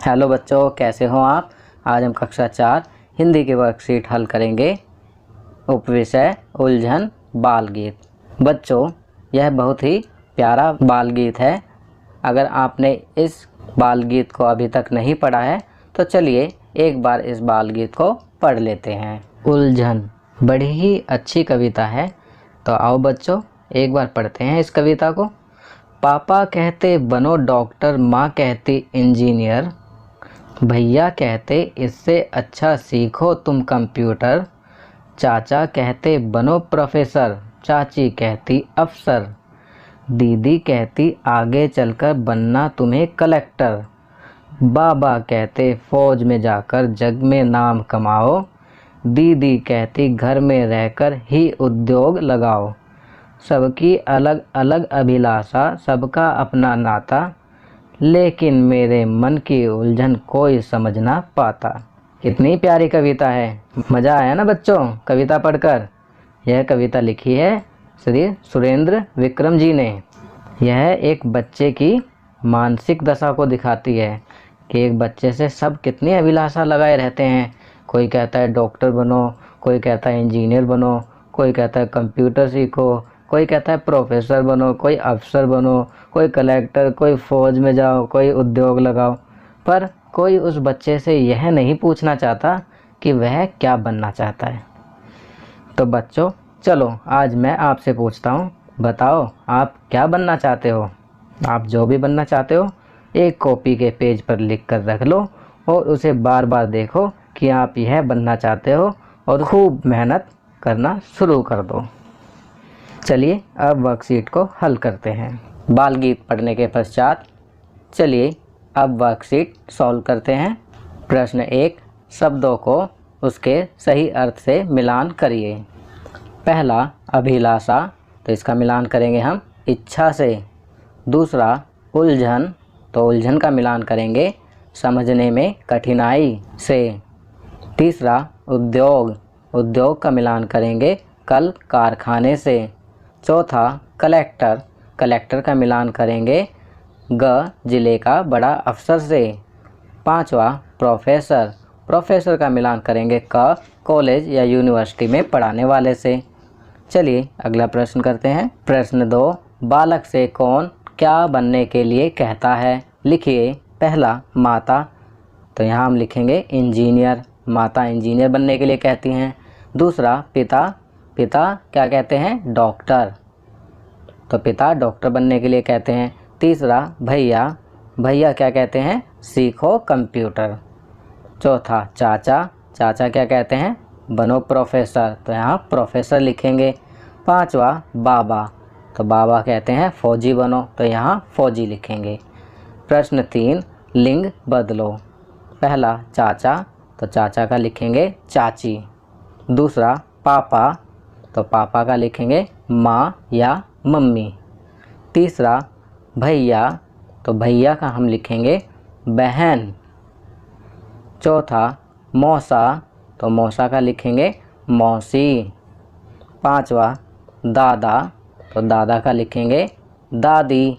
Hello बच्चों, कैसे हो आप। आज हम कक्षा 4 हिंदी की वर्कशीट हल करेंगे। उपविषय उलझन बाल गीत। बच्चों, यह बहुत ही प्यारा बाल गीत है। अगर आपने इस बाल गीत को अभी तक नहीं पढ़ा है तो चलिए एक बार इस बाल गीत को पढ़ लेते हैं। उलझन बड़ी ही अच्छी कविता है, तो आओ बच्चों एक बार पढ़ते हैं इस कविता को। पापा कहते बनो डॉक्टर, माँ कहती इंजीनियर, भैया कहते इससे अच्छा सीखो तुम कंप्यूटर, चाचा कहते बनो प्रोफेसर, चाची कहती अफसर, दीदी कहती आगे चलकर बनना तुम्हें कलेक्टर, बाबा कहते फौज में जाकर जग में नाम कमाओ, दीदी कहती घर में रहकर ही उद्योग लगाओ। सबकी अलग अलग अभिलाषा, सबका अपना नाता, लेकिन मेरे मन की उलझन कोई समझ ना पाता। कितनी प्यारी कविता है। मज़ा आया ना बच्चों कविता पढ़कर। यह कविता लिखी है श्री सुरेंद्र विक्रम जी ने। यह एक बच्चे की मानसिक दशा को दिखाती है कि एक बच्चे से सब कितनी अभिलाषा लगाए रहते हैं। कोई कहता है डॉक्टर बनो, कोई कहता है इंजीनियर बनो, कोई कहता है कंप्यूटर सीखो, कोई कहता है प्रोफेसर बनो, कोई अफसर बनो, कोई कलेक्टर, कोई फ़ौज में जाओ, कोई उद्योग लगाओ। पर कोई उस बच्चे से यह नहीं पूछना चाहता कि वह क्या बनना चाहता है। तो बच्चों चलो आज मैं आपसे पूछता हूँ, बताओ आप क्या बनना चाहते हो। आप जो भी बनना चाहते हो एक कॉपी के पेज पर लिख कर रख लो और उसे बार बार देखो कि आप यह बनना चाहते हो और खूब मेहनत करना शुरू कर दो। चलिए अब वर्कशीट को हल करते हैं। बाल गीत पढ़ने के पश्चात चलिए अब वर्कशीट सॉल्व करते हैं। प्रश्न 1, शब्दों को उसके सही अर्थ से मिलान करिए। पहला अभिलाषा, तो इसका मिलान करेंगे हम इच्छा से। दूसरा उलझन, तो उलझन का मिलान करेंगे समझने में कठिनाई से। तीसरा उद्योग, उद्योग का मिलान करेंगे कल कारखाने से। चौथा कलेक्टर, कलेक्टर का मिलान करेंगे ग जिले का बड़ा अफसर से। पांचवा प्रोफेसर, प्रोफेसर का मिलान करेंगे क कॉलेज या यूनिवर्सिटी में पढ़ाने वाले से। चलिए अगला प्रश्न करते हैं। प्रश्न 2, बालक से कौन क्या बनने के लिए कहता है, लिखिए। पहला माता, तो यहाँ हम लिखेंगे इंजीनियर, माता इंजीनियर बनने के लिए कहती हैं। दूसरा पिता, पिता क्या कहते हैं डॉक्टर, तो पिता डॉक्टर बनने के लिए कहते हैं। तीसरा भैया, भैया क्या कहते हैं सीखो कंप्यूटर। चौथा चाचा, चाचा क्या कहते हैं बनो प्रोफेसर, तो यहाँ प्रोफेसर लिखेंगे। पांचवा बाबा, तो बाबा कहते हैं फौजी बनो, तो यहाँ फौजी लिखेंगे। प्रश्न 3, लिंग बदलो। पहला चाचा, तो चाचा का लिखेंगे चाची। दूसरा पापा, तो पापा का लिखेंगे माँ या मम्मी। तीसरा भैया, तो भैया का हम लिखेंगे बहन। चौथा मौसा, तो मौसा का लिखेंगे मौसी। पांचवा दादा, तो दादा का लिखेंगे दादी।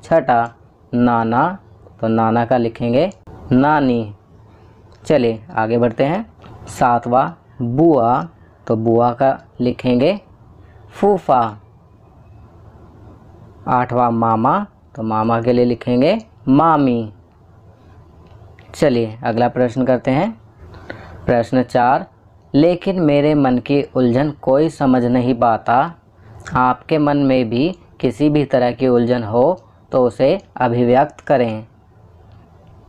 छठा नाना, तो नाना का लिखेंगे नानी। चलिए आगे बढ़ते हैं। सातवां बुआ, तो बुआ का लिखेंगे फूफा। आठवां मामा, तो मामा के लिए लिखेंगे मामी। चलिए अगला प्रश्न करते हैं। प्रश्न 4, लेकिन मेरे मन की उलझन कोई समझ नहीं पाता। आपके मन में भी किसी भी तरह की उलझन हो तो उसे अभिव्यक्त करें।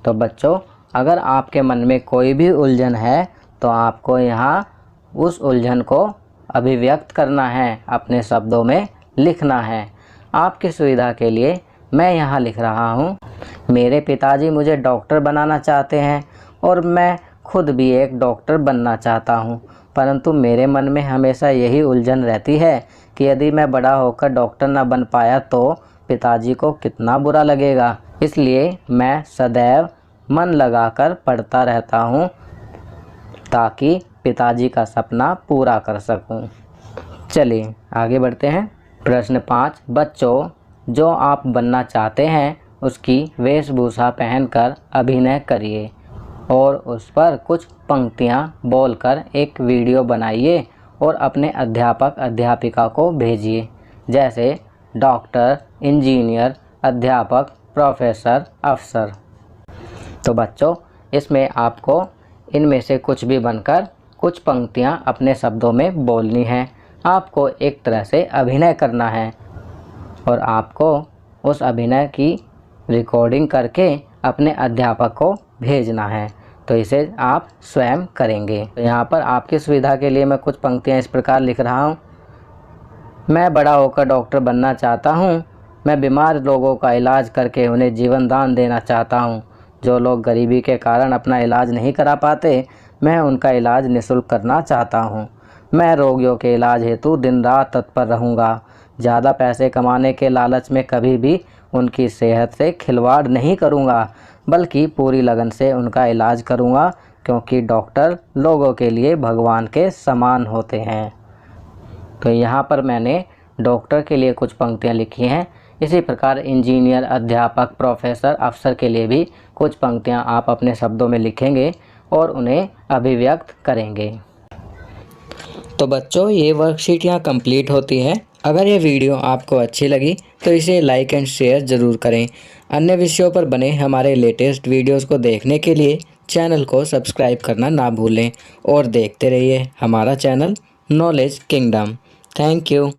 तो बच्चों अगर आपके मन में कोई भी उलझन है तो आपको यहाँ उस उलझन को अभिव्यक्त करना है, अपने शब्दों में लिखना है। आपकी सुविधा के लिए मैं यहाँ लिख रहा हूँ। मेरे पिताजी मुझे डॉक्टर बनाना चाहते हैं और मैं खुद भी एक डॉक्टर बनना चाहता हूँ, परंतु मेरे मन में हमेशा यही उलझन रहती है कि यदि मैं बड़ा होकर डॉक्टर न बन पाया तो पिताजी को कितना बुरा लगेगा। इसलिए मैं सदैव मन लगाकर पढ़ता रहता हूँ ताकि पिताजी का सपना पूरा कर सकूँ। चलिए आगे बढ़ते हैं। प्रश्न 5, बच्चों जो आप बनना चाहते हैं उसकी वेशभूषा पहनकर अभिनय करिए और उस पर कुछ पंक्तियाँ बोलकर एक वीडियो बनाइए और अपने अध्यापक अध्यापिका को भेजिए, जैसे डॉक्टर, इंजीनियर, अध्यापक, प्रोफेसर, अफसर। तो बच्चों, इसमें आपको इनमें से कुछ भी बनकर कुछ पंक्तियाँ अपने शब्दों में बोलनी हैं। आपको एक तरह से अभिनय करना है और आपको उस अभिनय की रिकॉर्डिंग करके अपने अध्यापक को भेजना है। तो इसे आप स्वयं करेंगे। तो यहाँ पर आपकी सुविधा के लिए मैं कुछ पंक्तियाँ इस प्रकार लिख रहा हूँ। मैं बड़ा होकर डॉक्टर बनना चाहता हूँ। मैं बीमार लोगों का इलाज करके उन्हें जीवन दान देना चाहता हूँ। जो लोग गरीबी के कारण अपना इलाज नहीं करा पाते, मैं उनका इलाज निःशुल्क करना चाहता हूँ। मैं रोगियों के इलाज हेतु दिन रात तत्पर रहूँगा। ज़्यादा पैसे कमाने के लालच में कभी भी उनकी सेहत से खिलवाड़ नहीं करूँगा, बल्कि पूरी लगन से उनका इलाज करूँगा, क्योंकि डॉक्टर लोगों के लिए भगवान के समान होते हैं। तो यहाँ पर मैंने डॉक्टर के लिए कुछ पंक्तियाँ लिखी हैं। इसी प्रकार इंजीनियर, अध्यापक, प्रोफेसर, अफसर के लिए भी कुछ पंक्तियाँ आप अपने शब्दों में लिखेंगे और उन्हें अभिव्यक्त करेंगे। तो बच्चों, ये वर्कशीट यहाँ कंप्लीट होती है। अगर ये वीडियो आपको अच्छी लगी तो इसे लाइक एंड शेयर ज़रूर करें। अन्य विषयों पर बने हमारे लेटेस्ट वीडियोस को देखने के लिए चैनल को सब्सक्राइब करना ना भूलें और देखते रहिए हमारा channel knowledge kingdom. Thank you.